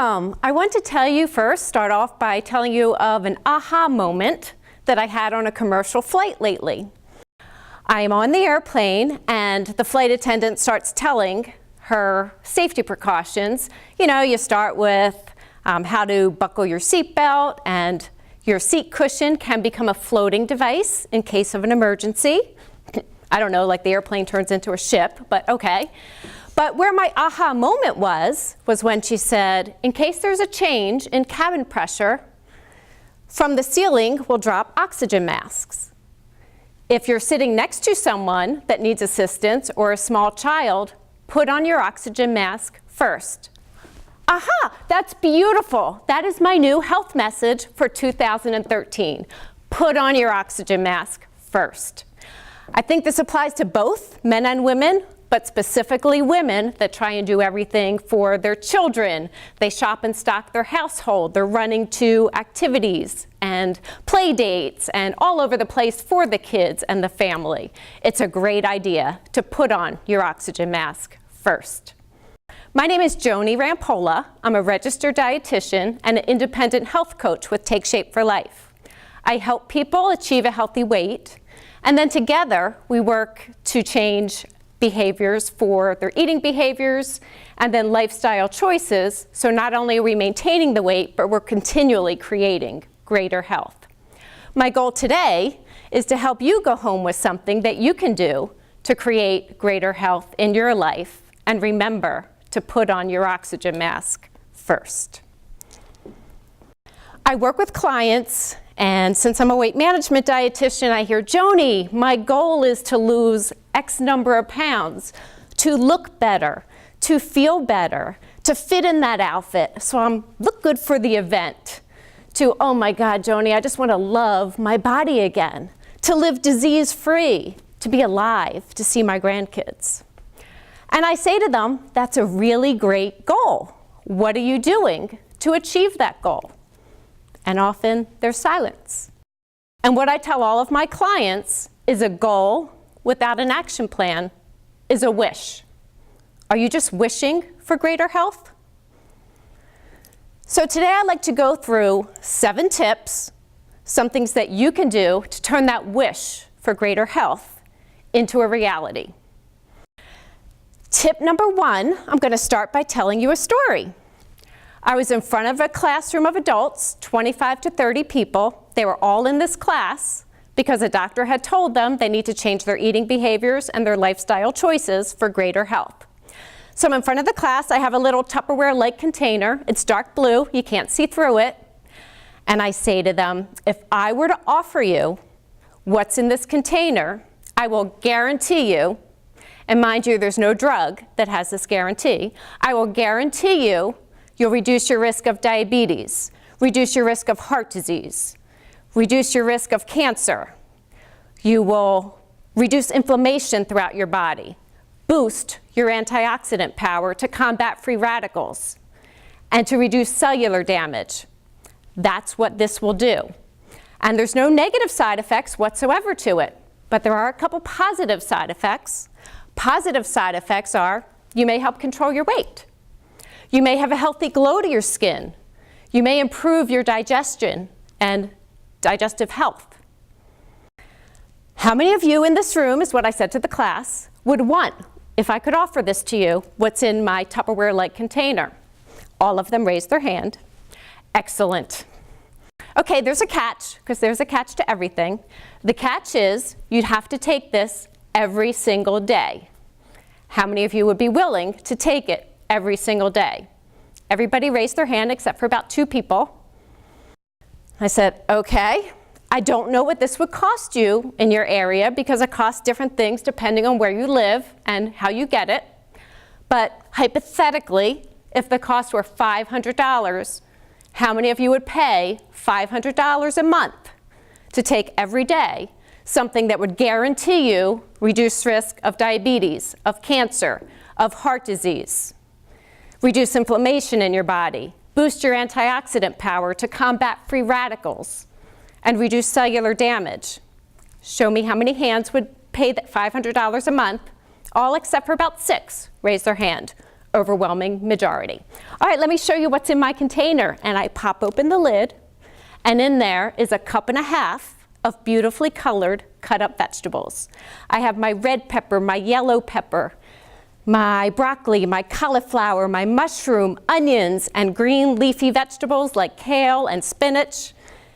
Welcome. I want to tell you first, start off by telling you of an aha moment that I had on a commercial flight lately. I am on the airplane and the flight attendant starts telling her safety precautions. You know, you start with how to buckle your seatbelt, and your seat cushion can become a floating device in case of an emergency. I don't know, like the airplane turns into a ship, but okay. But where my aha moment was when she said, in case there's a change in cabin pressure, from the ceiling we'll drop oxygen masks. If you're sitting next to someone that needs assistance or a small child, put on your oxygen mask first. Aha, that's beautiful. That is my new health message for 2013. Put on your oxygen mask first. I think this applies to both men and women, but specifically women that try and do everything for their children. They shop and stock their household. They're running to activities and play dates and all over the place for the kids and the family. It's a great idea to put on your oxygen mask first. My name is Joni Rampolla. I'm a registered dietitian and an independent health coach with Take Shape for Life. I help people achieve a healthy weight, and then together we work to change behaviors for their eating behaviors and then lifestyle choices. So not only are we maintaining the weight, but we're continually creating greater health. My goal today is to help you go home with something that you can do to create greater health in your life, and remember to put on your oxygen mask first. I work with clients, and since I'm a weight management dietitian, I hear, Joni, my goal is to lose X number of pounds, to look better, to feel better, to fit in that outfit, so I'm look good for the event, to, oh my God, Joni, I just want to love my body again, to live disease-free, to be alive, to see my grandkids. And I say to them, that's a really great goal. What are you doing to achieve that goal? And often there's silence. And what I tell all of my clients is a goal without an action plan is a wish. Are you just wishing for greater health? So today I'd like to go through 7 tips, some things that you can do to turn that wish for greater health into a reality. Tip number 1, I'm going to start by telling you a story. I was in front of a classroom of adults, 25 to 30 people. They were all in this class because a doctor had told them they need to change their eating behaviors and their lifestyle choices for greater health. So I'm in front of the class. I have a little Tupperware-like container. It's dark blue. You can't see through it. And I say to them, if I were to offer you what's in this container, I will guarantee you, and mind you, there's no drug that has this guarantee, I will guarantee you you'll reduce your risk of diabetes, reduce your risk of heart disease, reduce your risk of cancer. You will reduce inflammation throughout your body, boost your antioxidant power to combat free radicals, and to reduce cellular damage. That's what this will do. And there's no negative side effects whatsoever to it, but there are a couple positive side effects. Positive side effects are you may help control your weight. You may have a healthy glow to your skin. You may improve your digestion and digestive health. How many of you in this room, is what I said to the class, would want, if I could offer this to you, what's in my Tupperware-like container? All of them raised their hand. Excellent. Okay, there's a catch, because there's a catch to everything. The catch is you'd have to take this every single day. How many of you would be willing to take it every single day? Everybody raised their hand except for about 2 people. I said, okay, I don't know what this would cost you in your area because it costs different things depending on where you live and how you get it. But hypothetically, if the cost were $500, how many of you would pay $500 a month to take every day something that would guarantee you reduced risk of diabetes, of cancer, of heart disease, reduce inflammation in your body, boost your antioxidant power to combat free radicals, and reduce cellular damage? Show me how many hands would pay that $500 a month. All except for about 6 raise their hand. overwhelming majority. All right, let me show you what's in my container. And I pop open the lid, and in there is a 1.5 cups of beautifully colored cut up vegetables. I have my red pepper, my yellow pepper, my broccoli, my cauliflower, my mushroom, onions, and green leafy vegetables like kale and spinach.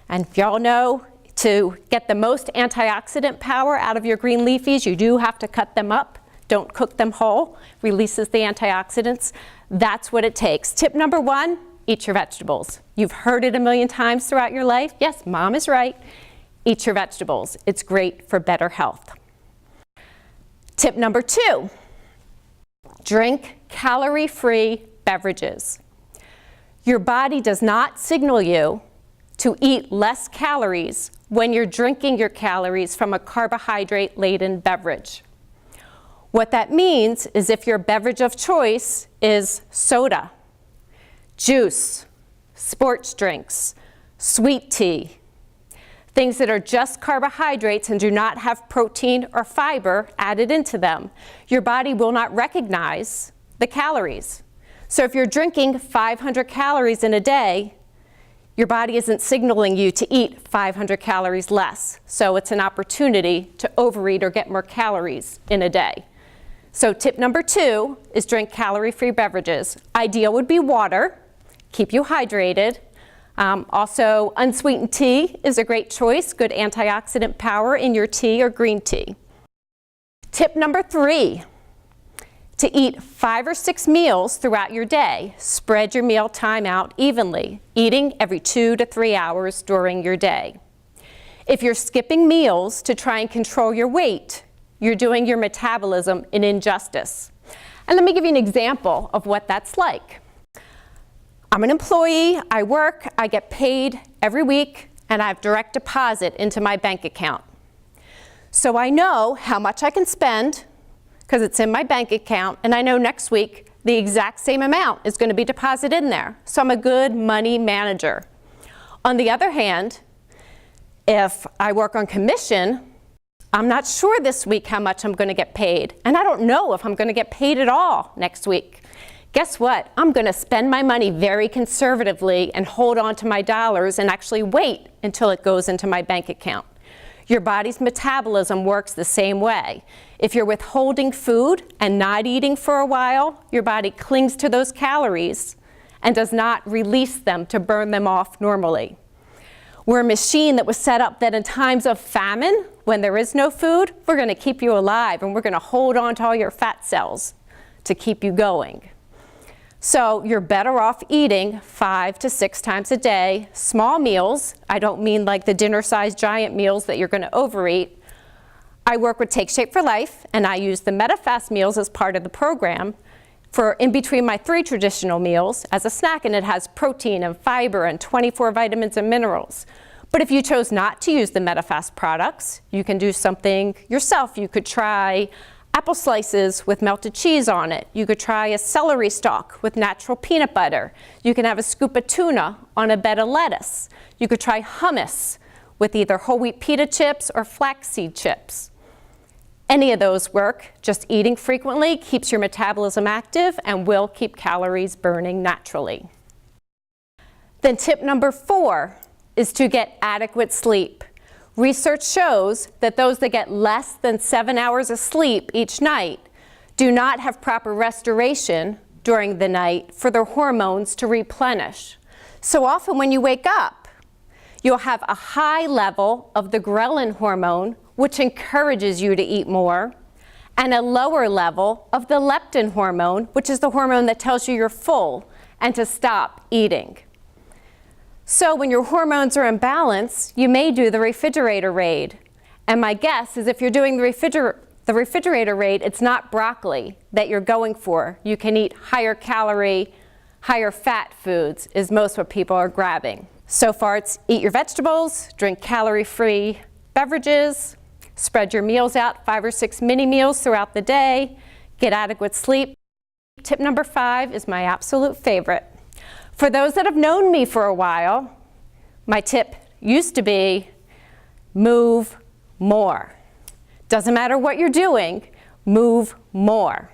And if y'all know, to get the most antioxidant power out of your green leafies, you do have to cut them up. Don't cook them whole. Releases the antioxidants. That's what it takes. Tip number 1, eat your vegetables. You've heard it a million times throughout your life. Yes, mom is right. Eat your vegetables. It's great for better health. Tip number 2, drink calorie-free beverages. Your body does not signal you to eat less calories when you're drinking your calories from a carbohydrate-laden beverage. What that means is if your beverage of choice is soda, juice, sports drinks, sweet tea, things that are just carbohydrates and do not have protein or fiber added into them, your body will not recognize the calories. So if you're drinking 500 calories in a day, your body isn't signaling you to eat 500 calories less. So it's an opportunity to overeat or get more calories in a day. So tip number 2 is drink calorie-free beverages. Ideal would be water, keep you hydrated. Also, unsweetened tea is a great choice, good antioxidant power in your tea or green tea. Tip number 3, to eat 5 or 6 meals throughout your day. Spread your meal time out evenly, eating every 2 to 3 hours during your day. If you're skipping meals to try and control your weight, you're doing your metabolism an injustice. And let me give you an example of what that's like. I'm an employee, I work, I get paid every week, and I have direct deposit into my bank account. So I know how much I can spend because it's in my bank account, and I know next week the exact same amount is going to be deposited in there. So I'm a good money manager. On the other hand, if I work on commission, I'm not sure this week how much I'm going to get paid, and I don't know if I'm going to get paid at all next week. Guess what? I'm going to spend my money very conservatively and hold on to my dollars and actually wait until it goes into my bank account. Your body's metabolism works the same way. If you're withholding food and not eating for a while, your body clings to those calories and does not release them to burn them off normally. We're a machine that was set up that in times of famine, when there is no food, we're going to keep you alive and we're going to hold on to all your fat cells to keep you going. So you're better off eating 5 to 6 times a day, small meals. I don't mean like the dinner-sized giant meals that you're going to overeat. I work with Take Shape for Life, and I use the MetaFast meals as part of the program for in between my 3 traditional meals as a snack, and it has protein and fiber and 24 vitamins and minerals. But if you chose not to use the MetaFast products, you can do something yourself. You could try apple slices with melted cheese on it. You could try a celery stalk with natural peanut butter. You can have a scoop of tuna on a bed of lettuce. You could try hummus with either whole wheat pita chips or flaxseed chips. Any of those work. Just eating frequently keeps your metabolism active and will keep calories burning naturally. Then tip number 4 is to get adequate sleep. Research shows that those that get less than 7 hours of sleep each night do not have proper restoration during the night for their hormones to replenish. So often when you wake up, you'll have a high level of the ghrelin hormone, which encourages you to eat more, and a lower level of the leptin hormone, which is the hormone that tells you you're full and to stop eating. So when your hormones are in balance, you may do the refrigerator raid. And my guess is if you're doing the refrigerator raid, it's not broccoli that you're going for. You can eat higher calorie, higher fat foods is most what people are grabbing. So far it's eat your vegetables, drink calorie-free beverages, spread your meals out 5 or 6 mini meals throughout the day, get adequate sleep. Tip number 5 is my absolute favorite. For those that have known me for a while, my tip used to be move more. Doesn't matter what you're doing, move more.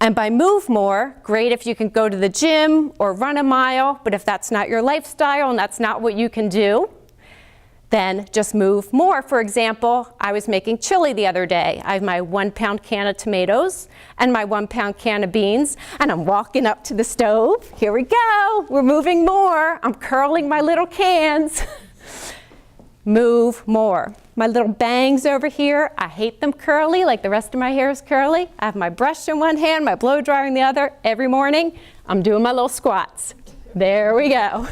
And by move more, great if you can go to the gym or run a mile, but if that's not your lifestyle and that's not what you can do, then just move more. For example, I was making chili the other day. I have my 1-pound can of tomatoes and my 1-pound can of beans, and I'm walking up to the stove. Here we go, we're moving more. I'm curling my little cans. Move more. My little bangs over here, I hate them curly, like the rest of my hair is curly. I have my brush in one hand, my blow dryer in the other. Every morning, I'm doing my little squats. There we go.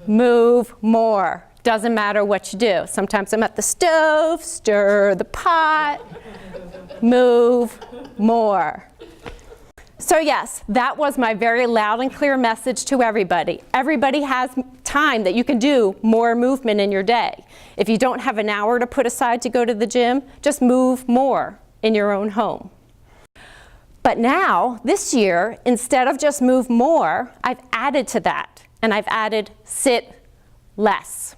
Move more. Doesn't matter what you do. Sometimes I'm at the stove, stir the pot, move more. So yes, that was my very loud and clear message to everybody. Everybody has time that you can do more movement in your day. If you don't have an hour to put aside to go to the gym, just move more in your own home. But now, this year, instead of just move more, I've added to that, and I've added sit less.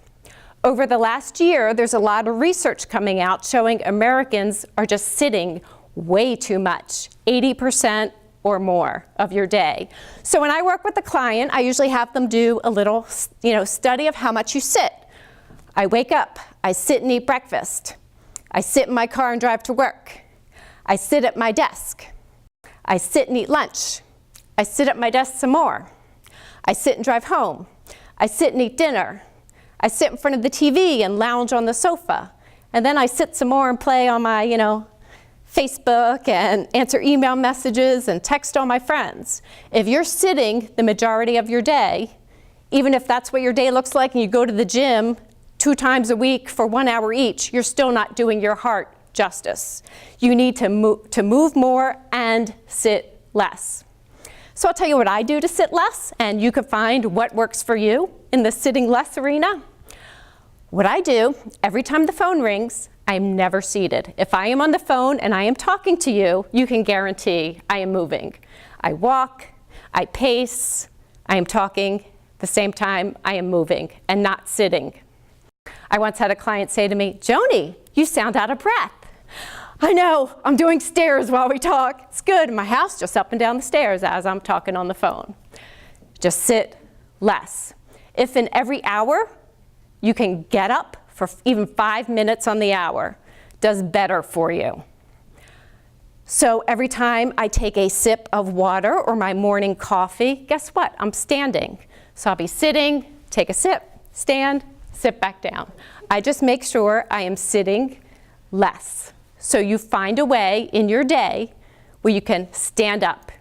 Over the last year, there's a lot of research coming out showing Americans are just sitting way too much, 80% or more of your day. So when I work with a client, I usually have them do a little, study of how much you sit. I wake up, I sit and eat breakfast. I sit in my car and drive to work. I sit at my desk. I sit and eat lunch. I sit at my desk some more. I sit and drive home. I sit and eat dinner. I sit in front of the TV and lounge on the sofa. And then I sit some more and play on my, Facebook and answer email messages and text all my friends. If you're sitting the majority of your day, even if that's what your day looks like and you go to the gym 2 times a week for 1 hour each, you're still not doing your heart justice. You need to move more and sit less. So I'll tell you what I do to sit less, and you can find what works for you in the sitting less arena. What I do, every time the phone rings, I'm never seated. If I am on the phone and I am talking to you, you can guarantee I am moving. I walk, I pace, I am talking, at the same time I am moving and not sitting. I once had a client say to me, "Joni, you sound out of breath." I know, I'm doing stairs while we talk. It's good, my house just up and down the stairs as I'm talking on the phone. Just sit less. If in every hour you can get up for even 5 minutes on the hour, does better for you. So every time I take a sip of water or my morning coffee, guess what? I'm standing. So I'll be sitting, take a sip, stand, sit back down. I just make sure I am sitting less. So you find a way in your day where you can stand up.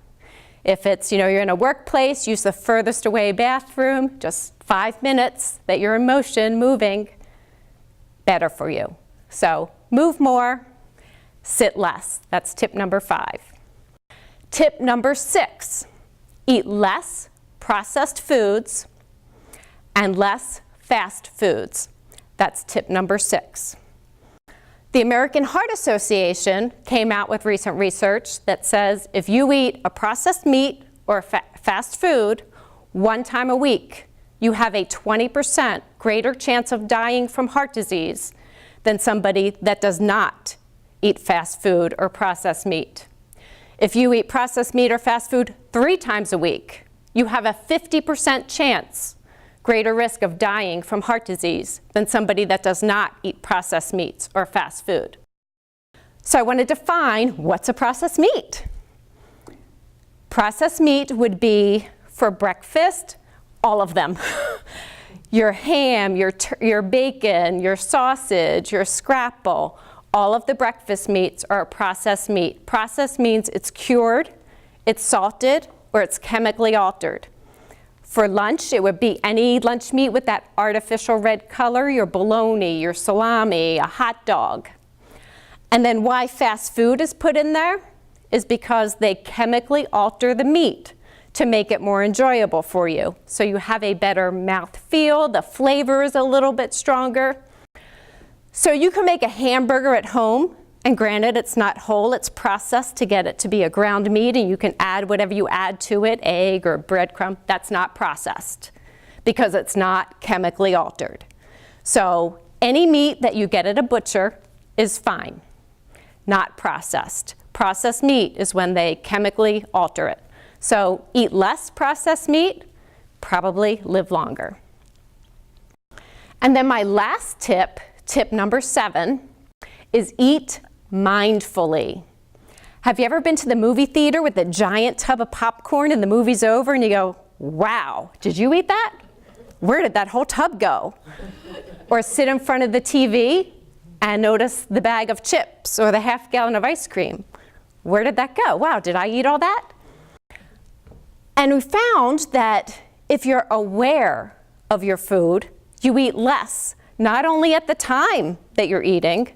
If it's, you're in a workplace, use the furthest away bathroom, just 5 minutes that you're in motion, moving, better for you. So move more, sit less. That's tip number 5. Tip number 6, eat less processed foods and less fast foods. That's tip number 6. The American Heart Association came out with recent research that says if you eat a processed meat or fast food 1 time a week, you have a 20% greater chance of dying from heart disease than somebody that does not eat fast food or processed meat. If you eat processed meat or fast food 3 times a week, you have a 50% chance greater risk of dying from heart disease than somebody that does not eat processed meats or fast food. So I want to define what's a processed meat. Processed meat would be for breakfast, all of them. Your ham, your bacon, your sausage, your scrapple, all of the breakfast meats are processed meat. Processed means it's cured, it's salted, or it's chemically altered. For lunch, it would be any lunch meat with that artificial red color, your bologna, your salami, a hot dog. And then why fast food is put in there is because they chemically alter the meat to make it more enjoyable for you. So you have a better mouth feel, the flavor is a little bit stronger. So you can make a hamburger at home, and granted it's not whole, it's processed to get it to be a ground meat, and you can add whatever you add to it, egg or breadcrumb, that's not processed because it's not chemically altered. So any meat that you get at a butcher is fine, not processed. Processed meat is when they chemically alter it. So eat less processed meat, probably live longer. And then my last tip, tip number 7, is eat mindfully. Have you ever been to the movie theater with a giant tub of popcorn and the movie's over and you go, wow, did you eat that? Where did that whole tub go? Or sit in front of the TV and notice the bag of chips or the half gallon of ice cream. Where did that go? Wow, did I eat all that? And we found that if you're aware of your food, you eat less, not only at the time that you're eating,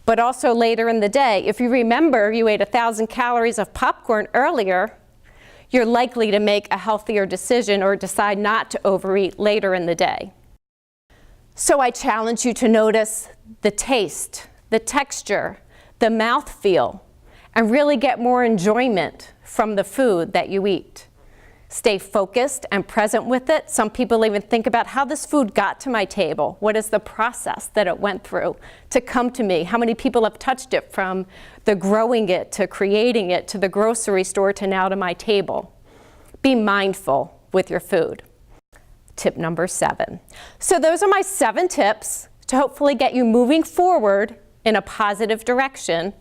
but also later in the day. If you remember you ate 1,000 calories of popcorn earlier, you're likely to make a healthier decision or decide not to overeat later in the day. So I challenge you to notice the taste, the texture, the mouthfeel, and really get more enjoyment from the food that you eat. Stay focused and present with it. Some people even think about how this food got to my table. What is the process that it went through to come to me? How many people have touched it from the growing it to creating it to the grocery store to now to my table? Be mindful with your food. Tip number 7. So those are my 7 tips to hopefully get you moving forward in a positive direction,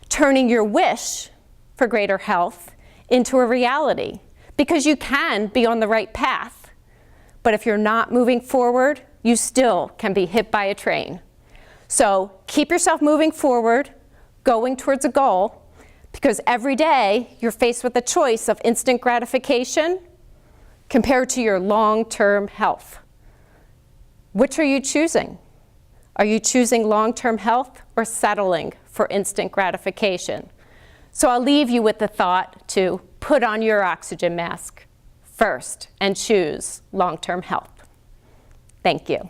turning your wish for greater health into a reality. Because you can be on the right path, but if you're not moving forward, you still can be hit by a train. So keep yourself moving forward, going towards a goal, because every day you're faced with a choice of instant gratification compared to your long-term health. Which are you choosing? Are you choosing long-term health or settling for instant gratification? So I'll leave you with the thought to put on your oxygen mask first and choose long-term health. Thank you.